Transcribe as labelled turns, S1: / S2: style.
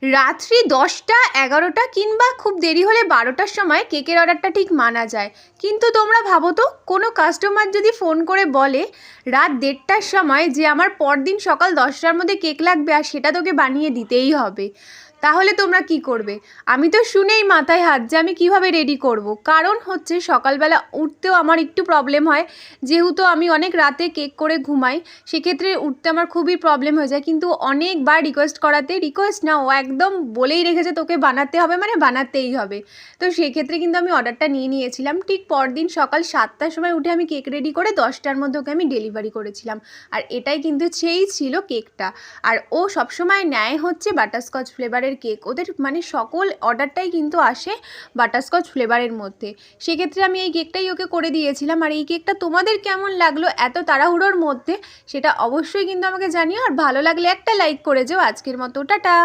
S1: রাত্রি 10টা 11টা কিংবা খুব দেরি হলে 12টার সময় কেকের অর্ডারটা ঠিক মানা যায়। কিন্তু তোমরা ভাবো তো, কোনো কাস্টমার যদি ফোন করে বলে রাত 1:30টার সময় যে আমার পরদিন সকাল 10টার মধ্যে কেক লাগবে আর সেটা তোকে বানিয়ে দিতেই হবে, তাহলে তোমরা কি করবে? আমি তো শুনেই মাথায় হাত যে আমি কিভাবে রেডি করব। কারণ হচ্ছে সকালবেলা উঠতেও আমার একটু প্রবলেম হয়, যেহেতু আমি অনেক রাতে কেক করে ঘুমাই। সেক্ষেত্রে উঠতে আমার খুবই প্রবলেম হয়ে যায়। কিন্তু অনেকবার রিকোয়েস্ট করাতে, রিকোয়েস্ট না, ও একদম বলেই রেখেছে তোকে বানাতে হবে মানে বানাতেই হবে। তো সেক্ষেত্রে কিন্তু আমি অর্ডারটা নিয়ে নিয়েছিলাম। ঠিক পরদিন সকাল 7টার সময় উঠে আমি কেক রেডি করে 10টার মধ্যে ওকে আমি ডেলিভারি করেছিলাম। আর এটাই কিন্তু সেই ছিল কেকটা। আর ও সবসময় নেয় হচ্ছে বাটারস্কচ ফ্লেভারের কেক। ওদের মানে সকল অর্ডারটাই কিন্তু আসে বাটারস্কচ ফ্লেভারের মধ্যে। সেক্ষেত্রে আমি এই কেকটাই ওকে করে দিয়েছিলাম। আর এই কেকটা তোমাদের কেমন লাগলো এত তাড়াহুড়োর মধ্যে, সেটা অবশ্যই কিন্তু আমাকে জানিও। আর ভালো লাগলে একটা লাইক করে যেও। আজকের মতো টাটা।